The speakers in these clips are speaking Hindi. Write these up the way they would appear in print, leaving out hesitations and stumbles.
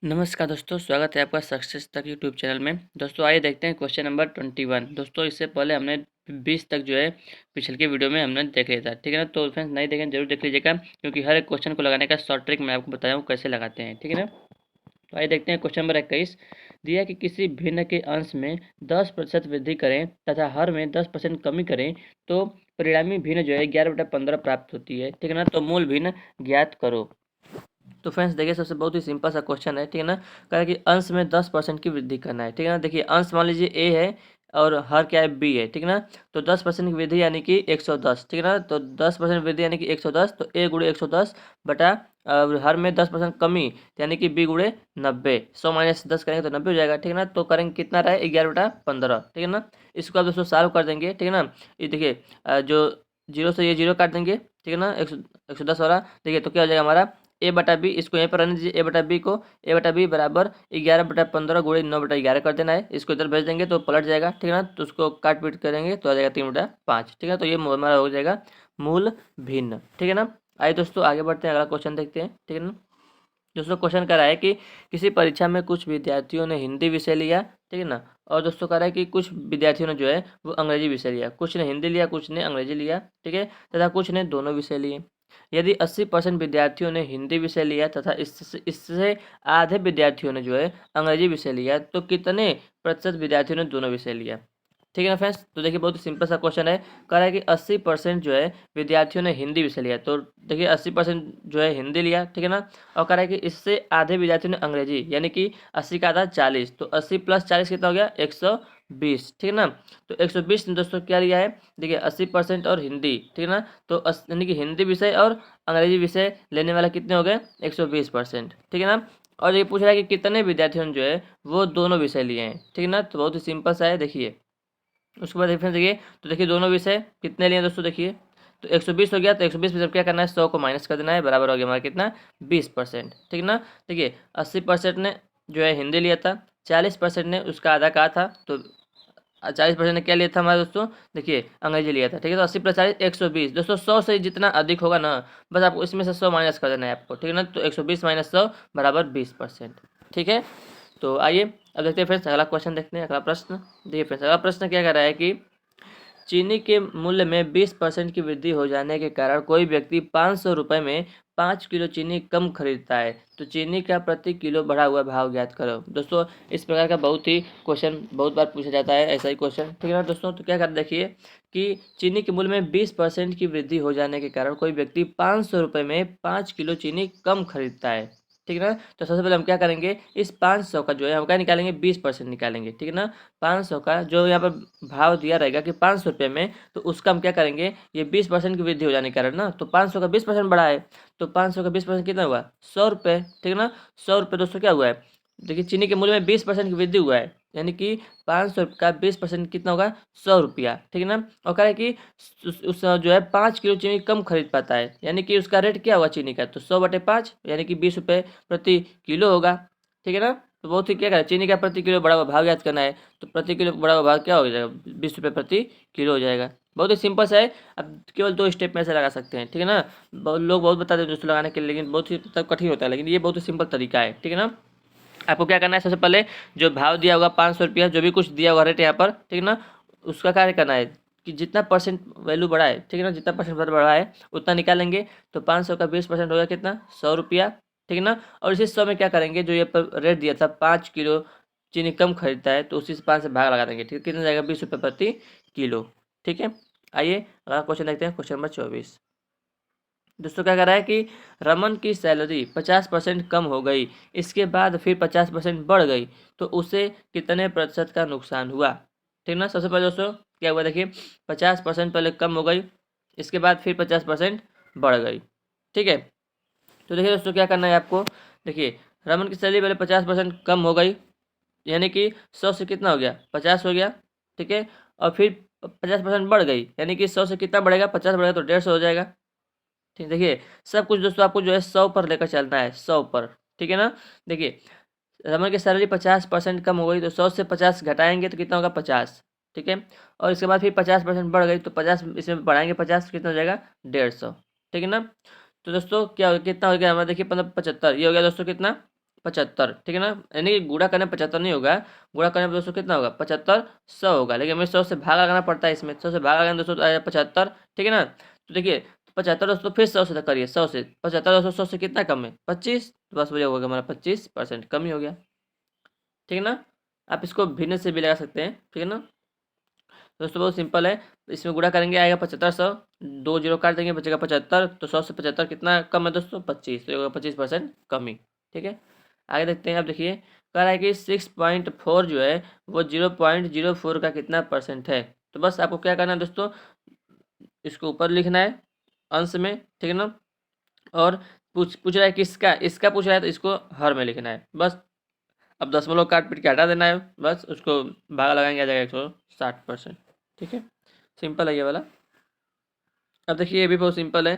नमस्कार दोस्तों, स्वागत है आपका सक्सेस तक यूट्यूब चैनल में। दोस्तों आइए देखते हैं क्वेश्चन नंबर 21। दोस्तों इससे पहले हमने 20 तक जो है पिछले के वीडियो में हमने देख लिया था, ठीक है ना। तो फ्रेंड्स नहीं देखें जरूर देख लीजिएगा, क्योंकि हर एक क्वेश्चन को लगाने का शॉर्ट ट्रिक मैं आपको बताया हूँ कैसे लगाते हैं, ठीक है ना। तो आइए देखते हैं क्वेश्चन नंबर 21। दिया कि किसी भिन्न के अंश में 10% वृद्धि करें तथा हर में 10% कमी करें तो परिणामी भिन्न जो है 11/15 प्राप्त होती है, ठीक है ना। तो मूल भिन्न ज्ञात करो। तो फ्रेंड्स देखिए, सबसे बहुत ही सिंपल सा क्वेश्चन है, ठीक है ना। कह रहा है कि अंश में 10% की वृद्धि करना है, ठीक है ना। देखिए अंश मान लीजिए ए है और हर क्या है बी है, ठीक है ना। तो 10% की वृद्धि यानी कि 110, ठीक है ना। तो 10% वृद्धि यानी कि 110, तो ए गुणे 110 बटा हर में 10% कमी यानी कि बी गुणे 90। 100 माइनस 10 करेंगे तो 90 हो जाएगा, ठीक है ना। तो करेंगे कितना रहे 11/15, ठीक है ना। इसको आप दोस्तों सॉल्व कर देंगे, ठीक है ना। ये देखिए जो जीरो से ये जीरो काट देंगे, ठीक है ना। 110 वाला देखिए तो क्या हो जाएगा हमारा ए बटा बी। इसको यहीं पर रहने दीजिए, ए बटा बी को। ए बटा बी बराबर 11/15 गुणे 9/11 कर देना है। इसको इधर भेज देंगे तो पलट जाएगा, ठीक है ना। तो उसको काट पीट करेंगे तो आ जाएगा 3/5, ठीक है। तो ये हमारा हो जाएगा मूल भिन्न, ठीक है ना। आइए दोस्तों आगे बढ़ते हैं, अगला क्वेश्चन देखते हैं, ठीक है ना। दोस्तों क्वेश्चन कह रहा है कि किसी परीक्षा में कुछ विद्यार्थियों ने हिंदी विषय लिया, ठीक है ना। और दोस्तों कह रहा है कि कुछ विद्यार्थियों ने जो है वो अंग्रेजी विषय लिया। कुछ ने हिंदी लिया, कुछ ने अंग्रेजी लिया, ठीक है, तथा कुछ ने दोनों विषय लिए। यदि 80% विद्यार्थियों ने हिंदी विषय लिया तथा इससे आधे विद्यार्थियों ने जो है अंग्रेजी विषय लिया, तो कितने प्रतिशत विद्यार्थियों ने दोनों विषय लिया, ठीक है ना फ्रेंड्स। तो देखिए बहुत ही सिंपल सा क्वेश्चन है। कह रहा है कि 80% जो है विद्यार्थियों ने हिंदी विषय लिया। तो देखिए 80% जो है हिंदी लिया, ठीक है ना। और कह रहा है कि इससे आधे विद्यार्थियों ने अंग्रेजी, यानी कि 80 का आधा 40। तो 80 + 40 कितना हो गया 120, ठीक है ना। तो 120 ने दोस्तों क्या लिया है, देखिए 80% और हिंदी, ठीक है ना। तो यानी कि हिंदी विषय और अंग्रेजी विषय लेने वाला कितने हो गए 120%, ठीक है ना। और ये पूछ रहा है कि कितने विद्यार्थियों ने जो है वो दोनों विषय लिए हैं, ठीक है ना। तो बहुत ही सिंपल सा है, देखिए उसके बाद डिफरेंस देखिए। तो देखिए दोनों विषय कितने लिए दोस्तों, देखिए तो 120 हो गया। तो 120 में जब क्या करना है 100 को माइनस कर देना है, बराबर हो गया हमारा कितना 20%, ठीक ना। देखिए 80% ने जो है हिंदी लिया था, 40% ने उसका आधा कहा था, तो 40% ने क्या लिया था हमारा दोस्तों, देखिए अंग्रेजी लिया था, ठीक है। तो 80 + 40 120 दोस्तों। 100 से जितना अधिक होगा ना, बस आपको इसमें से 100 माइनस कर देना है आपको, ठीक है ना। तो 120 - 100 बराबर 20%, ठीक है। तो आइए अब देखते हैं फ्रेंड्स अगला क्वेश्चन, देखते हैं अगला प्रश्न। देखिए फ्रेंड्स अगला प्रश्न क्या कर रहा है कि चीनी के मूल्य में 20% की वृद्धि हो जाने के कारण कोई व्यक्ति 500 रुपये में 5 किलो चीनी कम खरीदता है, तो चीनी का प्रति किलो बढ़ा हुआ भाव ज्ञात करो। दोस्तों इस प्रकार का बहुत ही क्वेश्चन बहुत बार पूछा जाता है, ऐसा ही क्वेश्चन, ठीक है ना दोस्तों। तो क्या कर देखिए कि चीनी के मूल्य में 20% की वृद्धि हो जाने के कारण कोई व्यक्ति 500 रुपये में 5 किलो चीनी कम खरीदता है, ठीक है ना। तो सबसे पहले हम क्या करेंगे, इस 500 का जो है हम क्या निकालेंगे 20% निकालेंगे, ठीक है ना। 500 का जो यहाँ पर भाव दिया रहेगा कि 500 रुपये में, तो उसका हम क्या करेंगे, ये 20% की वृद्धि हो जाने के कारण ना, तो 500 का 20% बढ़ा है, तो 500 का 20% कितना हुआ 100 रुपये, ठीक है ना। 100 रुपये दोस्तों क्या हुआ है, देखिए चीनी के मूल्य में 20% की वृद्धि हुआ है, यानी कि 500 का 20% कितना होगा 100 रुपया, ठीक है ना। और कह रहा है कि उस जो है 5 किलो चीनी कम खरीद पाता है, यानी कि उसका रेट क्या हुआ चीनी का, तो 100/5 यानी कि 20 रुपये प्रति किलो होगा, ठीक है ना। तो बहुत ही क्या करें, चीनी का प्रति किलो बढ़ा हुआ भाव याद करना है, तो प्रति किलो बढ़ा हुआ भाव क्या हो जाएगा 20 रुपये प्रति किलो हो जाएगा। बहुत ही सिंपल सा है, अब केवल 2 स्टेप में से लगा सकते हैं, ठीक है ना। बहुत लोग बहुत बताते हैं दोस्तों लगाने के लिए, लेकिन बहुत ही तब कठिन होता है, लेकिन ये बहुत ही सिंपल तरीका है, ठीक है ना। आपको क्या करना है, सबसे पहले जो भाव दिया होगा 500 रुपया, जो भी कुछ दिया होगा रेट यहाँ पर, ठीक है ना, उसका कार्य करना है कि जितना परसेंट वैल्यू बढ़ा है, ठीक है ना, जितना परसेंट बढ़ा है उतना निकालेंगे। तो 500 का 20% हो गया कितना 100 रुपया, ठीक है ना। और इसी 100 में क्या करेंगे, जो ये पर रेट दिया था 5 किलो चीनी कम खरीदता है, तो उसी से 5 से भाग लगा देंगे, ठीक है, कितना जाएगा 20 रुपये प्रति किलो, ठीक है। आइए अगला क्वेश्चन देखते हैं, क्वेश्चन नंबर 24। दोस्तों क्या कर रहा है कि रमन की सैलरी 50% कम हो गई, इसके बाद फिर 50% बढ़ गई, तो उसे कितने प्रतिशत का नुकसान हुआ, ठीक ना। सबसे पहले दोस्तों क्या हुआ, देखिए 50% पहले कम हो गई, इसके बाद फिर 50% बढ़ गई, ठीक है। तो देखिए दोस्तों क्या करना है आपको, देखिए रमन की सैलरी पहले 50% कम हो गई, यानी कि 100 से कितना हो गया 50 हो गया, ठीक है। और फिर 50% बढ़ गई, यानी कि 100 से कितना बढ़ेगा 50 बढ़ेगा तो 150 हो जाएगा, ठीक देखिए सब कुछ दोस्तों आपको जो है 100 पर लेकर चलना है, 100 पर, ठीक है ना। देखिए रमन की सैलरी 50% कम हो गई, तो 100 से 50 घटाएंगे तो कितना होगा 50, ठीक है। और इसके बाद फिर 50% बढ़ गई, तो 50 इसमें बढ़ाएंगे 50 कितना हो जाएगा 150, ठीक है ना। तो दोस्तों क्या हो कितना हो गया हमारा, देखिए 75, ये हो गया दोस्तों कितना 75, ठीक है ना। यानी कि गुणा करने 75 नहीं होगा, गुणा करने पर दोस्तों कितना होगा 75 100 होगा, लेकिन हमें 100 से भाग लगाना पड़ता है, इसमें 100 से भाग लगाना दोस्तों आया 75, ठीक है ना। तो देखिए 75 दोस्तों फिर 100 से करिए, 100 से 75 दोस्तों 100 से कितना कम है 25, तो बस वजह होगा हमारा 25% कम ही हो गया, ठीक है ना। आप इसको भिन्न से भी लगा सकते हैं, ठीक है ना। दोस्तों बहुत सिंपल है, इसमें गुणा करेंगे आएगा 75 100, 2 जीरो काट देंगे बचेगा 75, तो 100 से 75 कितना कम है दोस्तों 25, तो ये होगा 25% कमी, ठीक है। आगे देखते हैं, आप देखिए कह रहा है कि 6.4 जो है वो 0.04 का कितना परसेंट है। तो बस आपको क्या करना है दोस्तों, इसको ऊपर लिखना है अंश में, ठीक है ना। और पूछ रहा है किसका, इसका पूछ रहा है तो इसको हर में लिखना है बस। अब दशमलव काट पीट के हटा देना है, बस उसको भागा लगाएंगे आ जाएगा 160%, ठीक है। सिंपल है ये वाला। अब देखिए ये भी बहुत सिंपल है,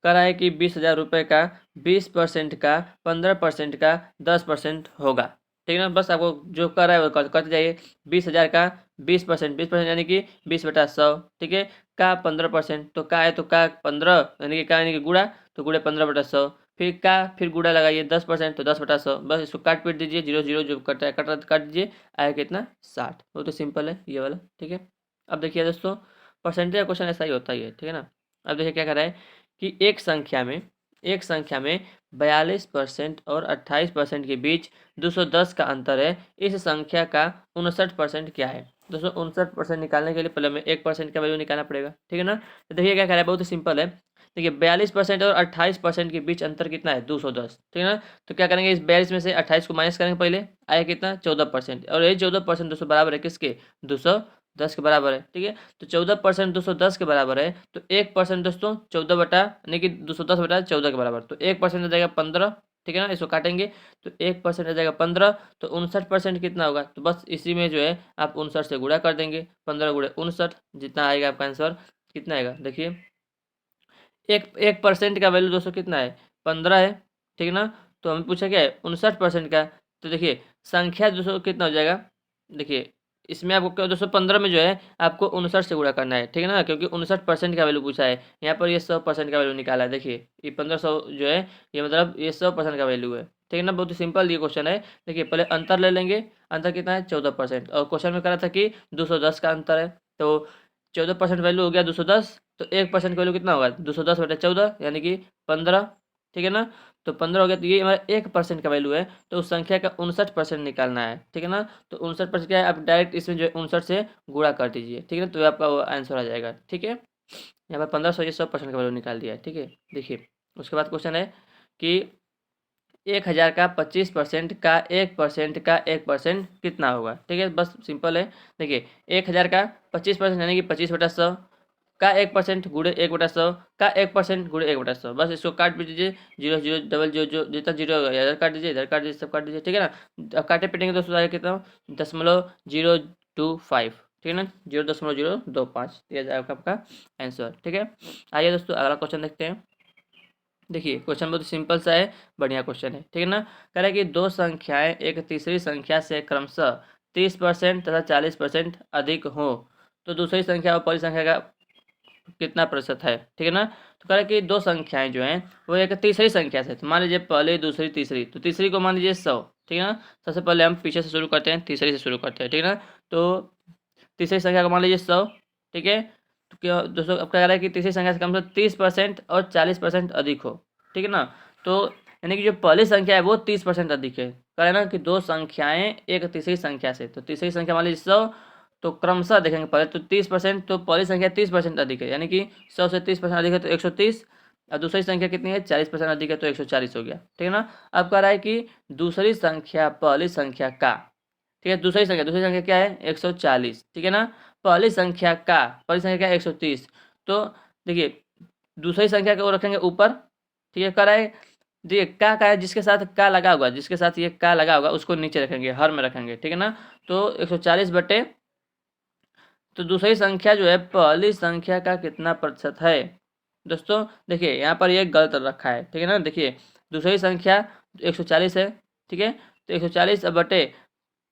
कह रहा है कि 20,000 रुपये का 20% का 15% का 10% होगा, ठीक है ना। बस आपको जो कर रहा है वो करते जाइए। 20,000 का 20% यानी कि 20/100, ठीक है। का 15%, तो का है तो का 15 यानी कि का यानी कि गुड़ा, तो गुड़े 15/100, फिर का फिर गुड़ा लगाइए 10%, तो 10/100, बस इसको काट पीट दीजिए, जीरो जीरो जो कट रहा है कट रहा काट दीजिए, आया कितना 60। वो तो सिंपल है ये वाला, ठीक है। अब देखिए दोस्तों परसेंटेज का क्वेश्चन ऐसा ही होता ही है, ठीक है ना। अब देखिए क्या कर रहा है कि एक संख्या में 42% और 28% के बीच 210 का अंतर है, इस संख्या का 59% क्या है। दोस्तों 59% निकालने के लिए पहले हमें 1% का वैल्यू निकालना पड़ेगा, ठीक है ना। तो देखिए क्या कर रहा है, बहुत ही सिंपल है। देखिए 42% और 28% के बीच अंतर कितना है 210, ठीक है ना। तो क्या करेंगे, इस 42 में से 28 को माइनस करेंगे, पहले आया कितना 14%, और ये 14% दोस्तों बराबर है किसके 210 के बराबर है, ठीक है। तो 14% 210 के बराबर है, तो 1% दोस्तों 14 बटा यानी कि 210/14 के बराबर, तो 1% हो जाएगा 15, ठीक है ना। इसको काटेंगे तो 1% हो जाएगा 15, तो 59% कितना होगा, तो बस इसी में जो है आप 59 से गुणा कर देंगे, 15 गुणे 59, जितना आएगा आपका आंसर कितना आएगा देखिए। 1% का वैल्यू दोस्तों कितना है 15 है, ठीक है ना। तो हमें पूछा क्या है 59% का, तो देखिए संख्या दोस्तों कितना हो जाएगा, देखिए इसमें आपको क्या 215 में जो है आपको 59 से गुणा करना है, ठीक है ना, क्योंकि 59% का वैल्यू पूछा है। यहाँ पर ये 100% का वैल्यू निकाला है, देखिए ये 1500 जो है ये मतलब ये 100% का वैल्यू है, ठीक है ना। बहुत ही सिंपल ये क्वेश्चन है। देखिए पहले अंतर ले लेंगे, अंतर कितना है 14%, और क्वेश्चन में करा था कि 210 का अंतर है, तो 14% वैल्यू हो गया 210, तो 1% का वैल्यू कितना होगा 210/14 यानी कि 15, ठीक है ना। तो 15 हो गया, तो ये हमारा 1% का वैल्यू है, तो उस संख्या का 59% निकालना है, ठीक है ना। तो 59% क्या है, आप डायरेक्ट इसमें जो है 59 से गुणा कर दीजिए, ठीक है ना, तो आपका वो आंसर आ जाएगा, ठीक है। यहाँ पर 1500 ये 100% का वैल्यू निकाल दिया है, ठीक है। देखिए उसके बाद क्वेश्चन है कि 1000 का 25% का 1% का 1% कितना होगा, ठीक है। बस सिंपल है। देखिए 1000 का 25% यानी कि 25/100 का 1% गुणे 1/100 का 1% गुणे 1/100, बस इसको काट भी दीजिए, जीरो जीरो डबल जीरो जो जितना जीरो होगा इधर काट दीजिए, इधर काट दीजिए, सब काट दीजिए, ठीक है ना। अब काटे पीटेंगे दोस्तों आगे कितना 0.025, ठीक है ना, 0.025, ये जाएगा आपका आंसर, ठीक है। आइए दोस्तों अगला क्वेश्चन देखते हैं। देखिए क्वेश्चन बहुत सिंपल सा है, बढ़िया क्वेश्चन है, ठीक है ना। कह रहा है कि दो संख्याएं एक तीसरी संख्या से क्रमशः 30% तथा 40% अधिक हो, तो दूसरी संख्या और पहली संख्या का कितना प्रतिशत है, ठीक है ना। तो कह रहा है कि दो संख्याएं जो हैं वो एक तीसरी संख्या से, तो मान लीजिए पहली दूसरी तीसरी, तो तीसरी को मान लीजिए 100, ठीक है ना। सबसे पहले हम पीछे से शुरू करते हैं, तीसरी से शुरू करते हैं, ठीक है ना। तो तीसरी संख्या को मान लीजिए 100, ठीक है। तो क्या दोस्तों अब क्या कह रहा है कि तीसरी संख्या से कम से कम 30% और 40% अधिक हो, ठीक है ना। तो यानी कि जो पहली संख्या है वो 30% अधिक है, कह रहा है ना कि दो संख्याएं एक तीसरी संख्या से, तो तीसरी संख्या मान लीजिए 100, तो क्रमशः देखेंगे पहले तो 30%, तो पहली संख्या 30% अधिक है, यानी कि 100 से 30% अधिक है तो 130, और दूसरी संख्या कितनी है 40% अधिक है तो 140 हो गया, ठीक है ना। अब कह रहा है कि दूसरी संख्या पहली संख्या का, ठीक है, दूसरी संख्या क्या है 140, ठीक है ना। पहली संख्या क्या है 130, तो देखिए दूसरी संख्या को रखेंगे ऊपर, ठीक है। कह रहा है देखिए का है जिसके साथ का लगा होगा, जिसके साथ ये का लगा होगा उसको नीचे रखेंगे, हर में रखेंगे, ठीक है ना। तो 140 बटे, तो दूसरी संख्या जो है पहली संख्या का कितना प्रतिशत है। दोस्तों देखिए यहाँ पर ये गलत रखा है, ठीक है ना। देखिए दूसरी संख्या 140 है, ठीक है, तो 140 बटे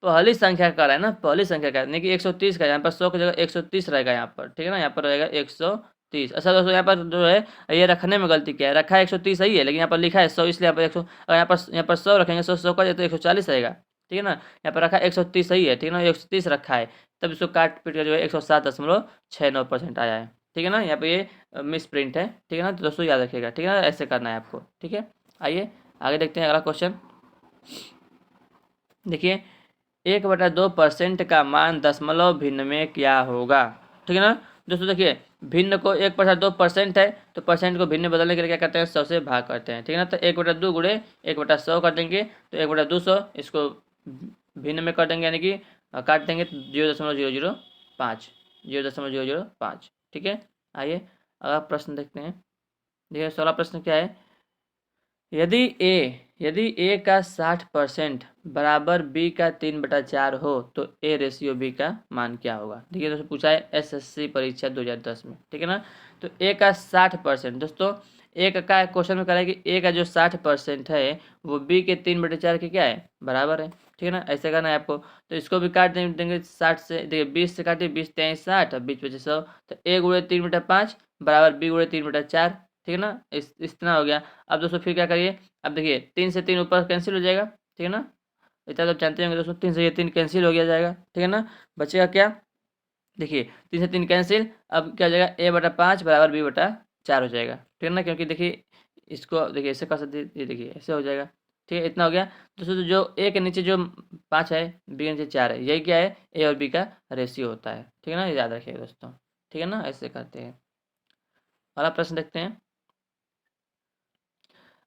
पहली संख्या का रहा है ना, पहली संख्या का यानी कि 130 का, यहाँ पर 100 की जगह 130 रहेगा यहाँ पर, ठीक है ना, यहाँ पर रहेगा 130, 130। अच्छा दोस्तों यहाँ पर जो है ये रखने में गलती क्या है, रखा है 130 सही है, लेकिन यहाँ पर लिखा है 100, इसलिए यहाँ पर 100, अगर यहाँ पर 100 रखेंगे, 100 का तो 140 आएगा, ठीक है ना। यहाँ पर रखा है 130 सही है, ठीक है ना, 130 रखा है, तब इसको काट पीट कर जो है 107.69% आया है, ठीक है ना। यहाँ पे ये मिस प्रिंट है, ठीक है ना। तो दोस्तों याद रखिएगा, ठीक है ना, ऐसे करना है आपको, ठीक है। आइए आगे देखते हैं अगला क्वेश्चन। देखिए 1/2% का मान दशमलव भिन्न में क्या होगा, ठीक है ना। दोस्तों देखिए भिन्न को 1/2% है, तो परसेंट को भिन्न बदलने के लिए क्या करते हैं, 100 से भाग करते हैं, ठीक है ना। तो 1/2 गुणे 1/100 कर देंगे, तो 1/200 इसको भिन्न में कर देंगे, यानी कि काट देंगे, तो 0.005, 0.005, ठीक है। आइए अगला प्रश्न देखते हैं। देखिए 16 प्रश्न क्या है, यदि ए का 60% बराबर बी का 3/4 हो तो ए रेशियो बी का मान क्या होगा। देखिए दोस्तों पूछा है एसएससी परीक्षा 2010 में, ठीक है ना। तो ए का 60%, दोस्तों ए का क्वेश्चन में कह रहा है कि ए का जो 60% है वो बी के 3/4 के क्या है, बराबर है, ठीक है ना। ऐसे करना है आपको, तो इसको भी काट देंगे 60 से, देखिए 20 से काटिए, 20 3 60 और 20 25 100, तो ए गुणे 3/5 बराबर बी गुणे 3/4, ठीक है ना। इतना हो गया। अब दोस्तों फिर क्या करिए, अब देखिए 3 से 3 ऊपर कैंसिल हो जाएगा, ठीक है ना। इतना तो जानते होंगे दोस्तों, 3 से ये 3 कैंसिल हो गया जाएगा, ठीक है ना। बचेगा क्या, देखिए 3 से 3 कैंसिल, अब क्या हो जाएगा, a/5 बराबर b/4 हो जाएगा, ठीक है ना। क्योंकि देखिए इसको देखिए ऐसे कर सकते, ये देखिए ऐसे हो जाएगा, ठीक है। इतना हो गया दोस्तों। तो जो ए के नीचे जो 5 है, बी के नीचे 4 है, यही क्या है, ए और बी का रेशियो होता है, ठीक है ना। याद रखिएगा दोस्तों, ठीक है ना, ऐसे करते हैं। अगला प्रश्न देखते हैं।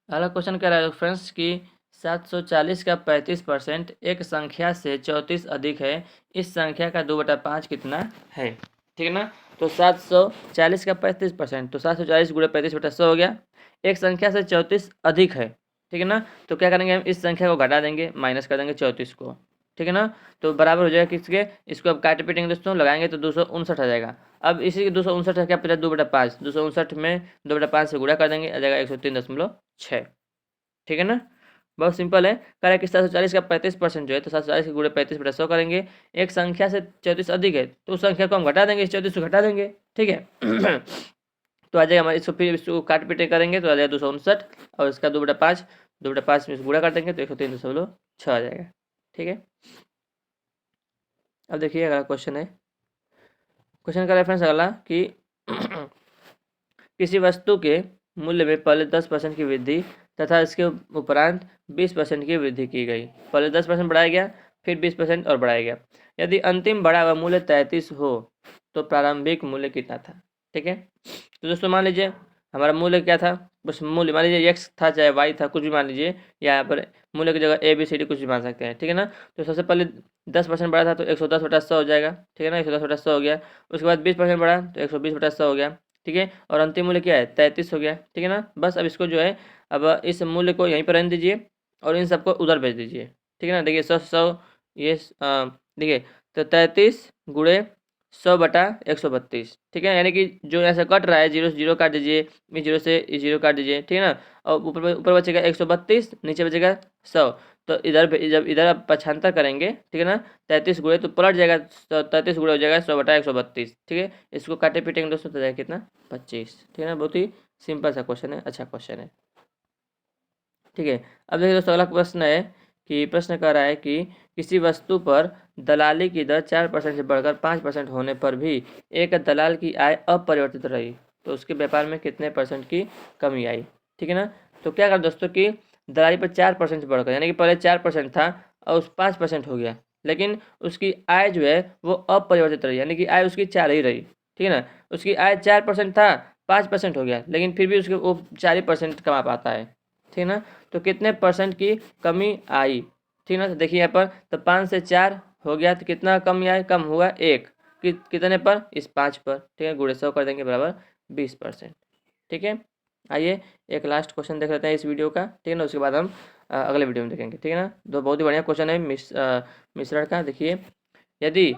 अगला क्वेश्चन कह रहा है फ्रेंड्स कि 740 का 35% एक संख्या से 34 अधिक है, इस संख्या का 2/5 कितना है, ठीक है ना। तो 740 का 35%, तो 740 गुणे 35/100 हो गया। एक संख्या से 34 अधिक है, ठीक है ना। तो क्या करेंगे, हम इस संख्या को घटा देंगे, माइनस कर देंगे 34 को, ठीक है ना। तो बराबर हो जाएगा किसके, इसको अब काटे पीटेंगे दोस्तों, लगाएंगे तो 259 आ जाएगा। अब इसी के 259 है क्या, पहले 2/5, 259 में 2/5 से गुणा कर देंगे, आ जाएगा 103.6, ठीक है ना। बहुत सिंपल है। कह रहा है कि 740 का 35% जो है, तो 740 के गुणे 35/100 करेंगे। एक संख्या से 34 अधिक है, तो उस संख्या को हम घटा देंगे, इस 34 को घटा देंगे, ठीक है। तो आ जाएगा हमारे, इसको फिर इसको काट पीटे करेंगे तो आ जाएगा 259, और इसका 2/5 में गुणा कर देंगे तो 103.6 आ जाएगा, ठीक है। अब देखिए अगला क्वेश्चन है। क्वेश्चन का रेफरेंस अगला कि किसी वस्तु के मूल्य में पहले 10% की वृद्धि तथा इसके उपरांत 20% की वृद्धि की गई। पहले 10% बढ़ाया गया, फिर 20% और बढ़ाया गया। यदि अंतिम बढ़ा हुआ मूल्य 33 हो तो प्रारंभिक मूल्य कितना था, ठीक है। तो दोस्तों मान लीजिए हमारा मूल्य क्या था, बस मूल्य मान लीजिए x था चाहे y था, कुछ भी मान लीजिए, यहाँ पर मूल्य की जगह ABCD कुछ भी मान सकते हैं, ठीक है ना। तो सबसे पहले 10% बढ़ा था तो 110/100 हो जाएगा, ठीक है ना, 110/100 हो गया। उसके बाद 20% बढ़ा तो 120/100 हो गया, ठीक है। और अंतिम मूल्य क्या है, 33 हो गया, ठीक है ना। बस अब इसको जो है, अब इस मूल्य को यहीं पर रहने दीजिए और इन सबको उधर भेज दीजिए, ठीक है ना। देखिए 100 ये देखिए, तो 33 गुणे 100/132, ठीक है। यानी कि जो यहाँ से कट रहा है, जीरो से जीरो काट दीजिए, इस जीरो से इस जीरो काट दीजिए, ठीक है ना। और ऊपर बचेगा 132, नीचे बचेगा 100। तो जब इधर आप पक्षांतर करेंगे, ठीक है ना, 33 गुणे तो पलट जाएगा, तो 33 गुणे हो जाएगा 100/132, ठीक है। इसको काटे पीटेंगे दोस्तों तो जाएगा कितना, 25, ठीक है ना। बहुत ही सिंपल सा क्वेश्चन है, अच्छा क्वेश्चन है, ठीक है। अब देखिए दोस्तों अगला प्रश्न है कि प्रश्न कह रहा है कि किसी वस्तु पर दलाली की दर 4% से बढ़कर 5% होने पर भी एक दलाल की आय अपरिवर्तित रही, तो उसके व्यापार में कितने % की कमी आई, ठीक है ना। तो क्या कर दोस्तों कि दलाली पर 4% बढ़कर, यानी कि पहले 4% था और उस 5% हो गया, लेकिन उसकी आय जो है वो अपरिवर्तित रही, यानी कि आय उसकी 4 ही रही, ठीक है ना। उसकी आय 4% था, 5% हो गया, लेकिन फिर भी उसके वो 4% कमा पाता है, ठीक है ना। तो कितने % की कमी आई, ठीक है ना। तो देखिए यहाँ पर, तो 5 से 4 हो गया तो कितना कमी आई, कम हुआ 1, कितने पर, इस 5 पर, ठीक है। गुणे 100 कर देंगे बराबर 20%, ठीक है। आइए एक लास्ट क्वेश्चन देख लेते हैं इस वीडियो का, ठीक है ना, उसके बाद हम अगले वीडियो में देखेंगे, ठीक है ना। तो बहुत ही बढ़िया क्वेश्चन है मिश्रण का। देखिए यदि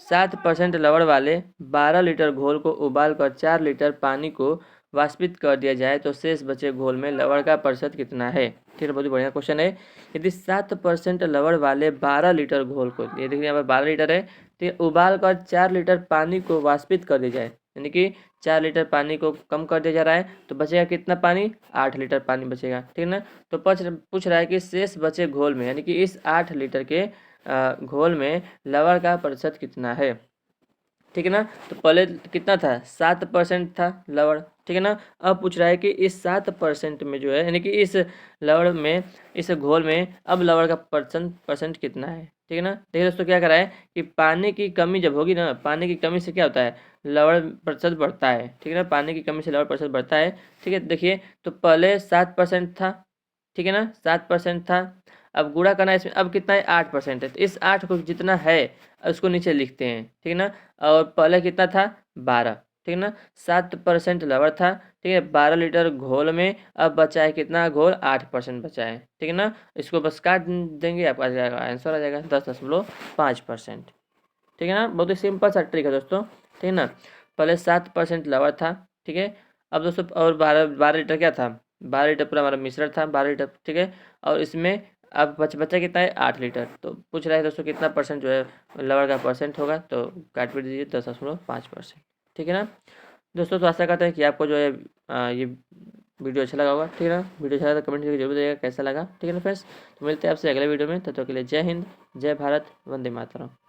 7% लवण वाले 12 लीटर घोल को उबाल कर 4 लीटर पानी को वाष्पित कर दिया जाए तो शेष बचे घोल में लवण का प्रतिशत कितना है, ठीक है। बहुत ही बढ़िया क्वेश्चन है। यदि 7% लवण वाले 12 लीटर घोल को, ये देखिए यहाँ पर 12 लीटर है, तो उबाल कर 4 लीटर पानी को वाष्पित कर दिया जाए, यानी कि 4 लीटर पानी को कम कर दिया जा रहा है, तो बचेगा कितना पानी, 8 लीटर पानी बचेगा, ठीक है ना। तो पूछ रहा है कि शेष बचे घोल में, यानी कि इस 8 लीटर के घोल में लवण का प्रतिशत कितना है, ठीक है ना। तो पहले कितना था, 7% था लवण, ठीक है ना। अब पूछ रहा है कि इस 7% में जो है, यानी कि इस लवण में, इस घोल में अब लवण का परसेंट कितना है, ठीक है ना। देखिए दोस्तों क्या करा है कि पानी की कमी जब होगी ना, पानी की कमी से क्या होता है, लवण प्रतिशत बढ़ता है, ठीक है ना। पानी की कमी से लवण प्रतिशत बढ़ता है, ठीक है। देखिए तो पहले 7% था, ठीक है ना, 7% था। अब गुणा करना है इसमें, अब कितना है, 8% है, तो इस 8 को जितना है उसको नीचे लिखते हैं, ठीक है ना। और पहले कितना था, 12, ठीक है ना। 7% लवण था, ठीक है, 12 लीटर घोल में अब बचा है कितना घोल, 8% बचा है, ठीक है ना। इसको बस काट देंगे, आपका आ जाएगा आंसर, आ जाएगा 10.5%, ठीक है ना। बहुत ही सिंपल सा ट्रिक है दोस्तों, ठीक है ना। पहले 7% लवण था, ठीक है। अब दोस्तों और 12 लीटर क्या था, 12 लीटर पूरा हमारा मिश्रण था, 12 लीटर, ठीक है। और इसमें अब बचा कितना है, 8 लीटर। तो पूछ रहा है दोस्तों कितना परसेंट जो है लवण का परसेंट होगा, तो काट भी दीजिए 10.5%, ठीक है ना। दोस्तों तो आशा करते हैं कि आपको जो है ये वीडियो अच्छा लगा होगा, ठीक है ना। वीडियो अच्छा लगा तो कमेंट करके जरूर बताइएगा कैसा लगा, ठीक है ना फ्रेंड्स। तो मिलते हैं आपसे अगले वीडियो में, तब तक के लिए जय हिंद, जय भारत, वंदे मातरम।